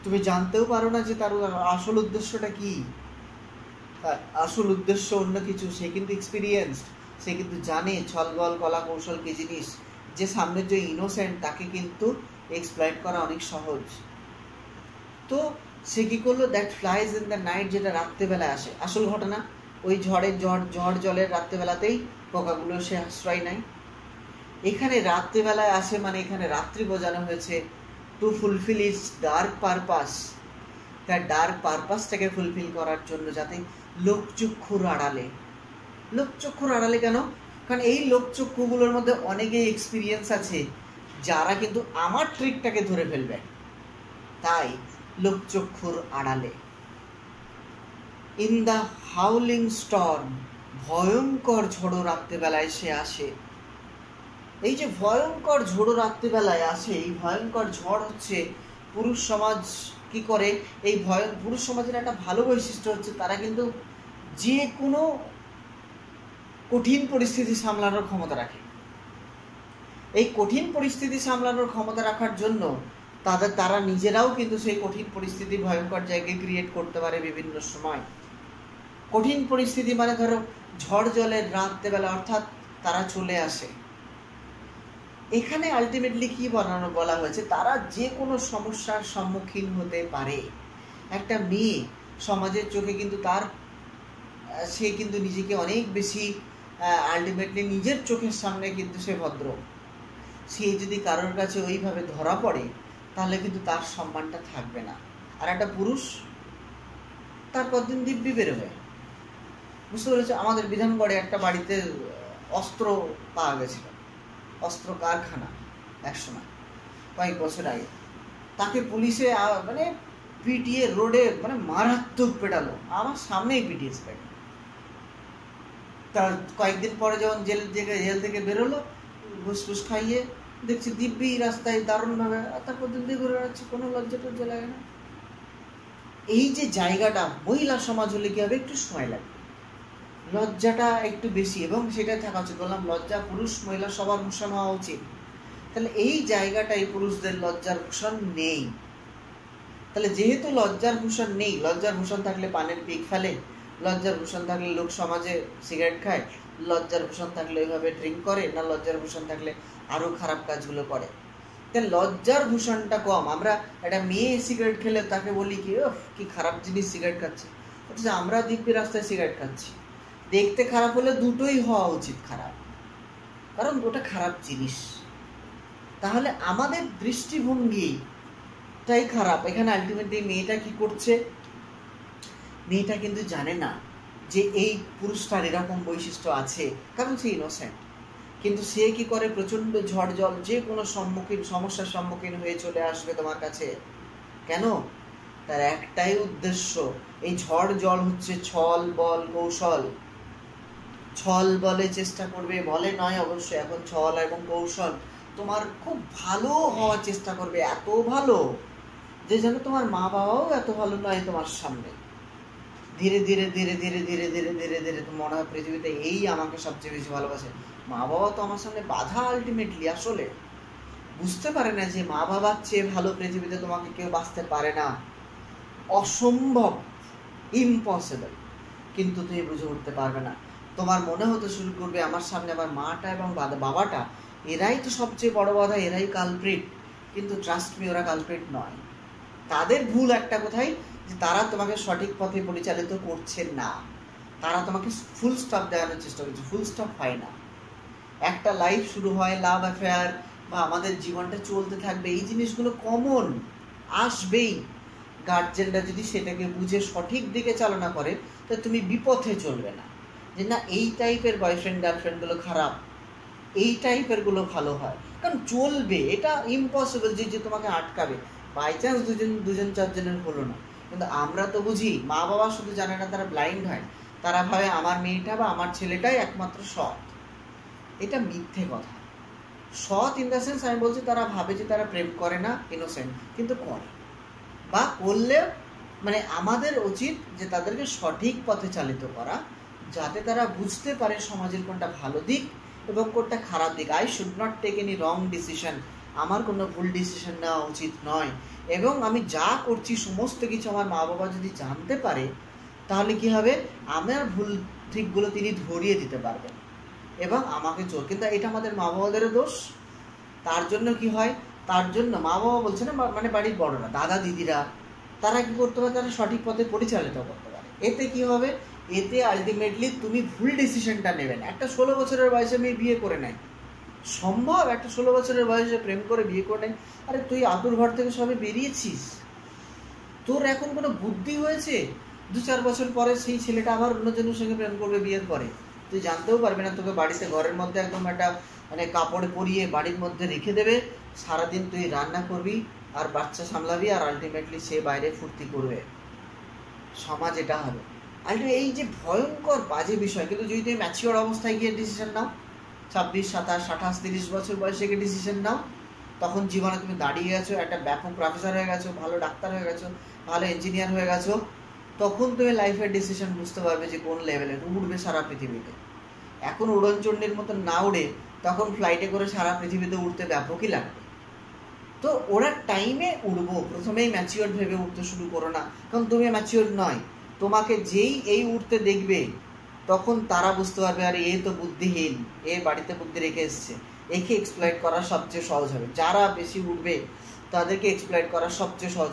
তুমি জানতেও পারো না যে তার আসল উদ্দেশ্যটা কি। আসল উদ্দেশ্য অন্য কিছু। সে কিন্তু এক্সপিরিয়েন্সড, সে কিন্তু জানে ছলবল কলা কৌশল কি জিনিস। যে সামনের যে ইনোসেন্ট তাকে কিন্তু এক্সপ্লয়েট করা অনেক সহজ। তো সে কি করলো? That flies in the night, যেটা রাত্রেবেলায় আসে। আসল ঘটনা ওই ঝড় জলের রাত্রেবেলাতেই পোকাগুলো সে আশ্রয় নেয়। এখানে রাত্রেবেলায় আসে মানে এখানে রাত্রি বোঝানো হয়েছে two fulfil it's dark purpose. তার ডার্ক পারপাসটাকে ফুলফিল করার জন্য, যাতে লোকচক্ষুর আড়ালে। লোকচক্ষুর আড়ালে কেন? কারণ এই লোকচক্ষুগুলোর মধ্যে অনেকেই এক্সপিরিয়েন্স আছে যারা কিন্তু আমার ট্রিকটাকে ধরে ফেলবে। তাই লোকচক্ষুর আড়ালে। ইন দ্য হাউলিং স্টর্ম, ভয়ঙ্কর ঝড়ো রাত্রিবেলায় সে আসে। এই যে ভয়ঙ্কর ঝড়ো রাত্রিবেলায় আসে, এই ভয়ঙ্কর ঝড় হচ্ছে পুরুষ সমাজ কি করে? এই পুরুষ সমাজের একটা ভালো বৈশিষ্ট্য হচ্ছে তারা কিন্তু যে কোনো কঠিন পরিস্থিতি সামলানোর ক্ষমতা রাখে। এই কঠিন পরিস্থিতি সামলানোর ক্ষমতা রাখার জন্য তারা নিজেরাও কিন্তু সেই কঠিন পরিস্থিতি ভয়ঙ্কর জায়গায় ক্রিয়েট করতে পারে বিভিন্ন সময়। কঠিন পরিস্থিতি মানে ধরো ঝড় জলের রাত্রেবেলা, অর্থাৎ তারা চলে আসে। এখানে আলটিমেটলি কি বলা হয়েছে? তারা যে কোনো সমস্যার সম্মুখীন হতে পারে। একটা মেয়ে সমাজের চোখে কিন্তু সে কিন্তু নিজেকে অনেক বেশি আলটিমেটলি নিজের চোখের সামনে কিন্তু সে ভদ্র। সে যদি কারোর কাছে ওইভাবে ধরা পড়ে তাহলে কিন্তু তার সম্মানটা থাকবে না। আর একটা পুরুষ তার কতদিন দিব্যি বেরোবে। বুঝতে পেরেছো? আমাদের বিধানগড়ে একটা বাড়িতে অস্ত্র পাওয়া গেছিল, অস্ত্র কারখানা একসময়, কয়েক বছর আগে। তাকে পুলিশে মানে পিটিয়ে রোডে মানে মারাত্মক পেটালো, আমার সামনেই পিটিয়েছে তাকে। তার কয়েকদিন পরে যখন জেল থেকে বেরোলো, ঘুষ খাইয়ে দেখছি দিব্যি রাস্তায় দারুণভাবে, তারপর দিন দিয়ে ঘুরে বেড়াচ্ছে, কোনো লজ্জা টজ্জা লাগে না। এই যে জায়গাটা মহিলা সমাজ হলে কি হবে, একটু সময় লাগবে, লজ্জাটা একটু বেশি, এবং সেটাই থাকা উচিত। বললাম লজ্জা পুরুষ মহিলা সবার ভূষণ হওয়া উচিত। তাহলে এই জায়গাটাই পুরুষদের লজ্জার ভূষণ নেই। তাহলে যেহেতু লজ্জার ভূষণ নেই, লজ্জার ভূষণ থাকলে পানের পিক ফেলে, লজ্জার ভূষণ থাকলে লোক সমাজে সিগারেট খায়, লজ্জার ভূষণ থাকলে ওইভাবে ড্রিঙ্ক করে, না লজ্জার ভূষণ থাকলে আরো খারাপ কাজগুলো করে। তাহলে লজ্জার ভূষণটা কম। আমরা একটা মেয়ে সিগারেট খেলে তাকে বলি কি, কি খারাপ জিনিস সিগারেট খাচ্ছে, অথচ আমরা দিব্যি রাস্তায় সিগারেট খাচ্ছি। দেখতে খারাপ হলে দুটোই হওয়া উচিত খারাপ, কারণ ওটা খারাপ জিনিস। তাহলে আমাদের দৃষ্টিভঙ্গিটাই খারাপ। এখানে আলটিমেটলি মেয়েটা কি করছে, মেয়েটা কিন্তু জানে না যে এই পুরুষটার এরকম বৈশিষ্ট্য আছে, কারণ সে ইনোসেন্ট। কিন্তু সে কি করে, প্রচন্ড ঝড় জল যে কোনো সমস্যার সম্মুখীন হয়ে চলে আসবে তোমার কাছে। কেন? তার একটাই উদ্দেশ্য, এই ঝড় জল হচ্ছে ছল বল কৌশল। ছল বলে চেষ্টা করবে, বলে নয় অবশ্যই, এখন ছল এবং কৌশল তোমার খুব ভালো হওয়ার চেষ্টা করবে, এত ভালো যে যেন তোমার মা বাবাও এত ভালো নয় তোমার সামনে। ধীরে ধীরে ধীরে ধীরে ধীরে ধীরে ধীরে ধীরে তো মনে হয় পৃথিবীতে এই আমাকে সবচেয়ে বেশি ভালোবাসে। মা বাবা তো আমার সামনে বাধা, আলটিমেটলি আসলে বুঝতে পারে না যে মা বাবার চেয়ে ভালো পৃথিবীতে তোমাকে কেউ বাঁচতে পারে না, অসম্ভব, ইম্পসিবল। কিন্তু তুমি বুঝে উঠতে পারবে না। তোমার মনে হতে শুরু করবে আমার সামনে আমার মাটা এবং বাবাটা এরাই তো সবচেয়ে বড় বাধা, এরাই কালপ্রিট। কিন্তু ট্রাস্ট মি, ওরা কালপ্রিট নয়। তাদের ভুল একটা কোথায়, যে তারা তোমাকে সঠিক পথে পরিচালিত করছে না, তারা তোমাকে ফুল স্টপ দেওয়ানোর চেষ্টা করছে। ফুল স্টপ হয় না। একটা লাইফ শুরু হয়, লাভ অ্যাফেয়ার বা আমাদের জীবনটা চলতে থাকবে, এই জিনিসগুলো কমন আসবেই। গার্জেনরা যদি সেটাকে বুঝে সঠিক দিকে চালনা করে, তো তুমি বিপথে চলবে না, যে না এই টাইপের বয়ফ্রেন্ড গার্লফ্রেন্ডগুলো খারাপ, এই টাইপেরগুলো ভালো হয়। কারণ চলবে, এটা ইম্পসিবল যে তোমাকে আটকাবে। বাই চান্স দুজন চারজনের হলো না, কিন্তু আমরা তো বুঝি। মা বাবা শুধু জানে না, তারা ব্লাইন্ড হয়। তারা ভাবে আমার মেয়েটা বা আমার ছেলেটাই একমাত্র সৎ। এটা মিথ্যে কথা। সৎ ইন দ্য সেন্স আমি বলছি, তারা ভাবে যে তারা প্রেম করে না, ইনোসেন্ট, কিন্তু করে বা করলে মানে আমাদের উচিত যে তাদেরকে সঠিক পথে চালিত করা, যাতে তারা বুঝতে পারে সমাজের কোনটা ভালো দিক এবং কোনটা খারাপ দিক। I should not take any wrong decision, আমার কোনো ভুল ডিসিশন নেওয়া উচিত নয়। এবং আমি যা করছি সমস্ত কিছু আমার মা বাবা যদি জানতে পারে, তাহলে কি হবে, আমার ভুল ঠিকগুলো তিনি ধরিয়ে দিতে পারবেন এবং আমাকে কিন্তু এটা আমাদের মা বাবাদেরও দোষ। তার জন্য কি হয়, তার জন্য মা বাবা বলছে না, মানে বাড়ির বড়রা, দাদা দিদিরা, তারা কি করতে পারে, তারা সঠিক পথে পরিচালিত করতে পারে। এতে কি হবে, এতে আলটিমেটলি তুমি ভুল ডিসিশনটা নেবে না। একটা 16 বছরের বয়সে মেয়ে বিয়ে করে নেয়, সম্ভব? একটা 16 বছরের বয়সে প্রেম করে বিয়ে করে নেয়। আরে তুই আতুর ঘর থেকে সবে বেরিয়েছিস, তোর এখন কোনো বুদ্ধি হয়েছে? 2-4 বছর পরে সেই ছেলেটা আবার অন্যজনের সঙ্গে প্রেম করবে বিয়ের পরে, তুই জানতেও পারবি না। তোকে বাড়িতে ঘরের মধ্যে একদম একটা মানে কাপড়ে পরিয়ে বাড়ির মধ্যে রেখে দেবে, সারাদিন তুই রান্না করবি আর বাচ্চা সামলাবি, আর আলটিমেটলি সে বাইরে ফুর্তি করবে। সমাজ এটা হবে। আলটিমেটলি এই যে ভয়ঙ্কর বাজে বিষয়। কিন্তু যদি তুমি ম্যাচিওর অবস্থায় গিয়ে ডিসিশন নাও, 26, 27, 28, 30 বছর বয়সে গিয়ে ডিসিশন নাও, তখন জীবনে তুমি দাঁড়িয়ে গেছো, একটা ব্যাপক প্রফেসর হয়ে গেছো, ভালো ডাক্তার হয়ে গেছো, ভালো ইঞ্জিনিয়ার হয়ে গেছো, তখন তুমি লাইফের ডিসিশন বুঝতে পারবে যে কোন লেভেলে উড়বে সারা পৃথিবীতে। এখন উড়নচণ্ডীর মতন না উড়ে তখন ফ্লাইটে করে সারা পৃথিবীতে উঠতে ব্যাপকই লাগবে। তো ওরা টাইমে উড়বো, প্রথমেই ম্যাচিওর ভেবে উঠতে শুরু করো না, কারণ তুমি ম্যাচিওর নয়। তোমাকে যেই এই উঠতে দেখবে, তখন তারা বুঝতে পারবে আরে এ তো বুদ্ধিহীন, এ বাড়িতে বুদ্ধি রেখে এসছে, একে এক্সপ্লয়েট করা সবচেয়ে সহজ হবে। যারা বেশি উঠবে তাদেরকে এক্সপ্লয়েট করা সবচেয়ে সহজ,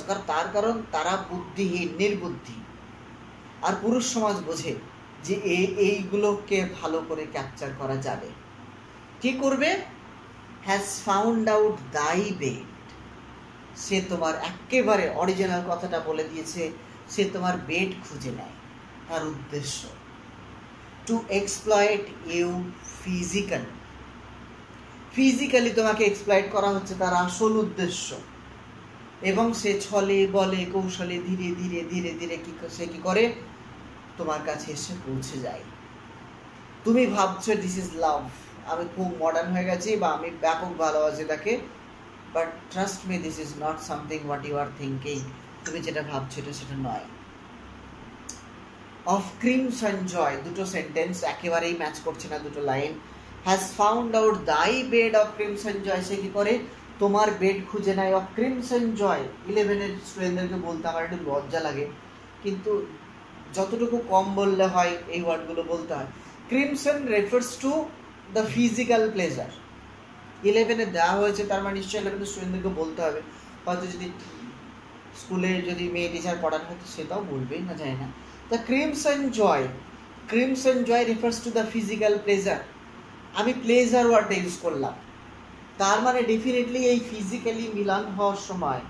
কারণ তারা বুদ্ধিহীন, নির্বুদ্ধি। আর পুরুষ সমাজ বোঝে যে এইগুলোকে ভালো করে ক্যাপচার করা যাবে। কি করবে? হ্যাজ ফাউন্ড আউট দাই বেড। সে তোমার একেবারে অরিজিনাল কথাটা বলে দিয়েছে, সে তোমার বেড খুঁজে নেয়। তার উদ্দেশ্য টু এক্সপ্লয়েট ইউ ফিজিক্যালি তোমাকে এক্সপ্লয়েট করা হচ্ছে তার আসল উদ্দেশ্য। এবং সে ছলে বলে কৌশলে ধীরে ধীরে ধীরে ধীরে সে কি করে তোমার কাছে এসে পৌঁছে যায়। তুমি ভাবছো দিস ইজ লাভ, আমি খুব মডার্ন হয়ে গেছি বা আমি ব্যাপক ভালোবাসি তাকে, but trust me this is not something what you are thinking. তুমি যেটা ভাবছো এটা সেটা নয়। অফ ক্রিমসন জয়, দুটো সেন্টেন্স একেবারেই ম্যাচ করছে না, দুটো লাইন। হ্যাজ ফাউন্ড আউট দাই বেড অফ ক্রিমসন জয়, সে কি করে তোমার বেড খুঁজে নেয়। অফ ক্রিমসন জয় 11-এর স্টুডেন্টদেরকে বলতে আমার একটু লজ্জা লাগে, কিন্তু যতটুকু কম বললে হয় এই ওয়ার্ডগুলো বলতে হয়। Crimson refers to the physical pleasure. 11-এ দেওয়া হয়েছে, তার মানে নিশ্চয়ই 11-এর স্টুডেন্টদেরকে বলতে হবে। হয়তো যদি স্কুলে যদি মেয়ে টিচার পড়ান হয়তো সেটাও বলবেই না, জানি না। The crimson joy refers to the physical pleasure. আমি প্লেজার ওয়ার্ডটা ইউজ করলাম, তার মানে ডেফিনেটলি এই ফিজিক্যালি মিলন হওয়ার সময়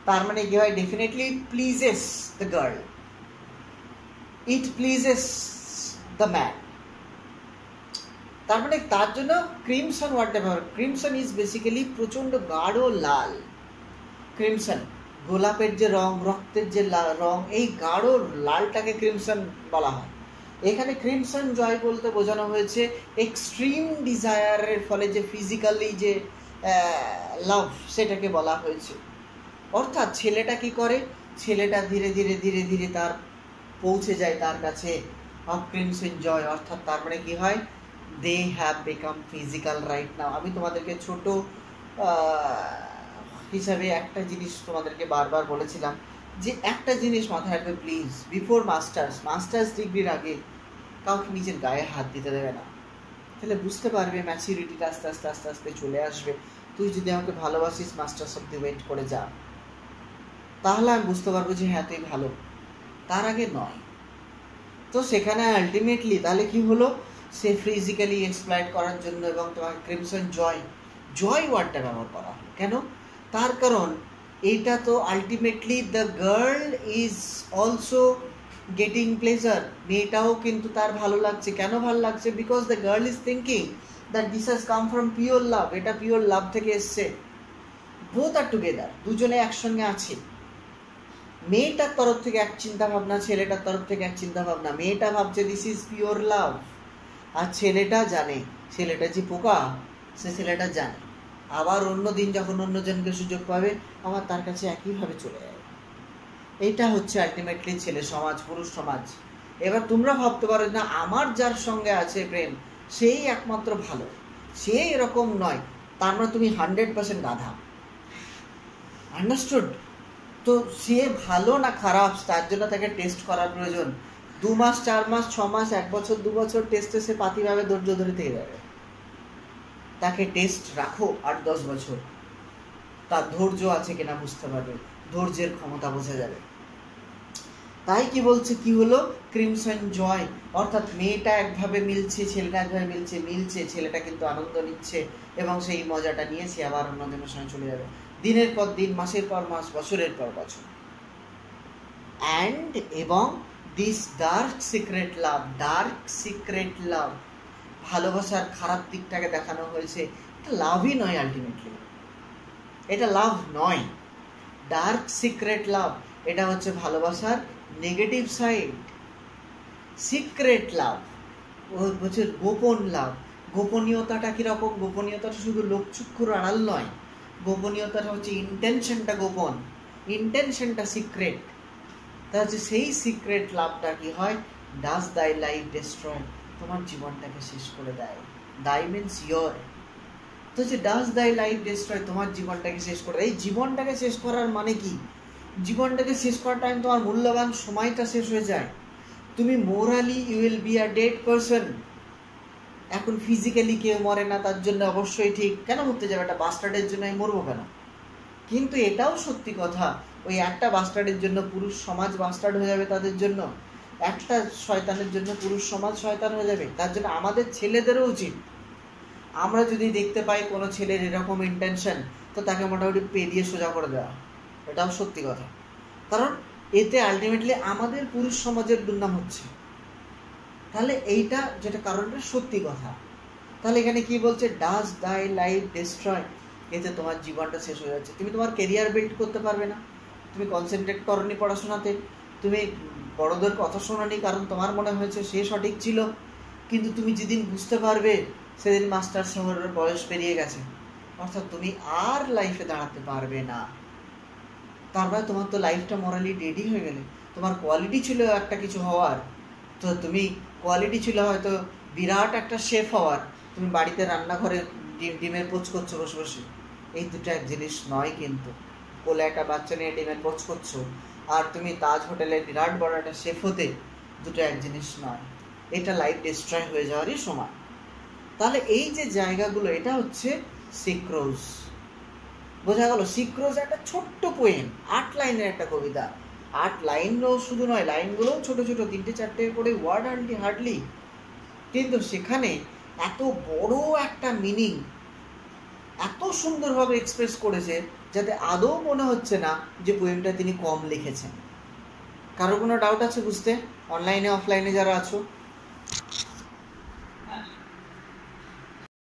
তার মানে কি হয়, definitely pledges the girl, it pledges the man. তার মানে তার জন্য ক্রিমসন ওয়ার্ডটা ব্যবহার। ক্রিমসন ইজ বেসিক্যালি প্রচণ্ড গাঢ় লাল। ক্রিমসন গোলাপের যে রং, রক্তের যে রং, এই গাঢ় লালটাকে ক্রিমসন বলা হয়। এখানে ক্রিমসন জয় বলতে বোঝানো হয়েছে এক্সট্রিম ডিজায়ারের ফলে যে ফিজিক্যালি যে লাভ সেটাকে বলা হয়েছে। অর্থাৎ ছেলেটা কি করে, ছেলেটা ধীরে ধীরে ধীরে ধীরে তার পৌঁছে যায় তার কাছে। অফ ক্রিমসন জয় অর্থাৎ তার মানে কি হয়, they have become physical right now. আমি তোমাদেরকে ছোট হিসাবে একটা জিনিস তোমাদেরকে বারবার বলেছিলাম যে একটা জিনিস মাথায় রাখবে প্লিজ, বিফোর মাস্টার্স ডিগ্রির আগে কাউকে নিজের গায়ে হাত দিতে দেবে না। তাহলে বুঝতে পারবে ম্যাচুরিটিটা আস্তে আস্তে আস্তে আস্তে চলে আসবে। তুই যদি আমাকে ভালোবাসিস মাস্টার্স অব্দি ওয়েট করে যা, তাহলে আমি বুঝতে পারবো যে হ্যাঁ তুই ভালো, তার আগে নয়। তো সেখানে আলটিমেটলি তাহলে কি হলো, সে ফিজিক্যালি এক্সপ্লয়েট করার জন্য এবং তোমাকে ক্রিমসন জয় ওয়ার্ডটা ব্যবহার করা হলো। কেন? তার কারণ এইটা তো ultimately the girl is also getting pleasure. মেয়েটাও কিন্তু তার ভালো লাগছে। কেন ভালো লাগছে? Because the girl is thinking that this has come from pure love, এটা পিওর লাভ থেকে এসছে। বোথ আর টুগেদার, দুজনে একসঙ্গে আছে। মেয়েটার তরফ থেকে এক চিন্তা ভাবনা, ছেলেটার তরফ থেকে এক চিন্তা ভাবনা। মেয়েটা ভাবছে দিস ইজ পিওর লাভ, আর ছেলেটা জানে, ছেলেটা যে পোকা সে ছেলেটা জানে। আবার অন্য দিন যখন অন্যজনকে সুযোগ পাবে আবার তার কাছে একইভাবে চলে যাবে। এইটা হচ্ছে আলটিমেটলি ছেলে সমাজ, পুরুষ সমাজ। এবার তোমরা ভাবতে পারো না আমার যার সঙ্গে আছে প্রেম সেই একমাত্র ভালো, সে এরকম নয়, তার মানে তুমি 100% গাধা। আন্ডারস্টুড? তো সে ভালো না খারাপ তার জন্য তাকে টেস্ট করার প্রয়োজন। 2 মাস 4 মাস 6 মাস 1 বছর 2 বছর টেস্টে সে পাতিভাবে ধৈর্য ধরে থেকে যাবে। তাকে টেস্ট রাখো 8-10 বছর, তার ধৈর্য আছে কিনা বুঝতে পারবে, ধৈর্যের ক্ষমতা বোঝা যাবে। তাই কি বলছে, কি হলো, ক্রিমসন জয় অর্থাৎ মেয়েটা একভাবে মিলছে, ছেলেটা একভাবে মিলছে, ছেলেটা কিন্তু আনন্দ নিচ্ছে এবং সেই মজাটা নিয়ে সে আবার অন্যজনের সঙ্গে চলে যাবে। দিনের পর দিন, মাসের পর মাস, বছরের পর বছর। অ্যান্ড এবং দিস ডার্ক সিক্রেট লাভ, ভালোবাসার খারাপ দিকটাকে দেখানো হয়েছে। এটা লাভই নয়, আলটিমেটলি এটা লাভ নয়। ডার্ক সিক্রেট লাভ এটা হচ্ছে ভালোবাসার নেগেটিভ সাইড। সিক্রেট লাভ হচ্ছে গোপন লাভ। গোপনীয়তাটা কীরকম? গোপনীয়তাটা শুধু লোকচক্ষুর আড়াল নয়, গোপনীয়তাটা হচ্ছে ইন্টেনশনটা গোপন, ইন্টেনশনটা সিক্রেট। তা হচ্ছে সেই সিক্রেট লাভটা কি হয়, ডাজ দাই লাইফ ডিস্ট্রয়, তোমার জীবনটাকে শেষ করে দেয়। দাই মিনস ইয়োর। তো হচ্ছে ডাজ দাই লাইফ ডিস্ট্রয়, তোমার জীবনটাকে শেষ করে দেয়। এই জীবনটাকে শেষ করার মানে কি? জীবনটাকে শেষ করার টাইম তোমার মূল্যবান সময়টা শেষ হয়ে যায়। তুমি morally you will be a dead person. এখন ফিজিক্যালি কেউ মরে না, তার জন্য অবশ্যই ঠিক, কেন মরতে যাবে? একটা বাস্টার্ডের জন্য আমি মরবো কেন? কিন্তু এটাও সত্যি কথা, ওই একটা বাস্টার্ডের জন্য পুরুষ সমাজ বাস্টার্ড হয়ে যাবে, তাদের জন্য একটা শয়তানের জন্য পুরুষ সমাজ শয়তান হয়ে যাবে। তার জন্য আমাদের ছেলেদেরও উচিত, আমরা যদি দেখতে পাই কোনো ছেলের এরকম ইন্টেনশন, তো তাকে মোটামুটি পে দিয়ে সোজা করে দেওয়া, এটাও সত্যি কথা। কারণ এতে আলটিমেটলি আমাদের পুরুষ সমাজের দুর্নাম হচ্ছে। তাহলে এইটা যেটা কারণটা সত্যি কথা। তাহলে এখানে কি বলছে, ডাজ দাই লাইফ ডিস্ট্রয়, এতে তোমার জীবনটা শেষ হয়ে যাচ্ছে। তুমি তোমার কেরিয়ার বিল্ড করতে পারবে না, তুমি কনসেন্ট্রেট করনি পড়াশোনাতে, তুমি বড়দের কথা শোনোনি কারণ তোমার মনে হয়েছে সে সঠিক ছিল, কিন্তু তুমি যেদিন বুঝতে পারবে সেদিন মাস্টার শহরের বয়স পেরিয়ে গেছে, অর্থাৎ তুমি আর লাইফে দাঁড়াতে পারবে না। তারপরে তোমার তো লাইফটা মরালি ডেডই হয়ে গেলে। তোমার কোয়ালিটি ছিল একটা কিছু হওয়ার, তো তুমি কোয়ালিটি ছিল হয়তো বিরাট একটা শেফ হওয়ার, তুমি বাড়িতে রান্নাঘরে ডিমের পোচ করছো বসে বসে। এই দুটো এক জিনিস নয় কিন্তু। কোলে একটা বাচ্চা নিয়ে ডিমের পোচ করছো আর তুমি তাজ হোটেলে বিরাট বড় একটা শেফ হতে, দুটো এক জিনিস নয়। এটা লাইফ ডিস্ট্রয় হয়ে যাওয়ারই সময়। তাহলে এই যে জায়গাগুলো, এটা হচ্ছে সিক্রোজ। বোঝা গেল? সিক্রোজ একটা ছোট্ট পোয়েম, 8 লাইনের একটা কবিতা। 8 লাইনও শুধু নয়, লাইনগুলোও ছোট ছোট, 3-4টে করে ওয়ার্ড হার্ডলি, কিন্তু সেখানে এত বড় একটা মিনিং এত সুন্দরভাবে এক্সপ্রেস করেছে যাতে আদৌ মনে হচ্ছে না যে পোয়েমটা তিনি কম লিখেছেন। কারো কোনো ডাউট আছে বুঝতে? অনলাইনে অফলাইনে যারা আছো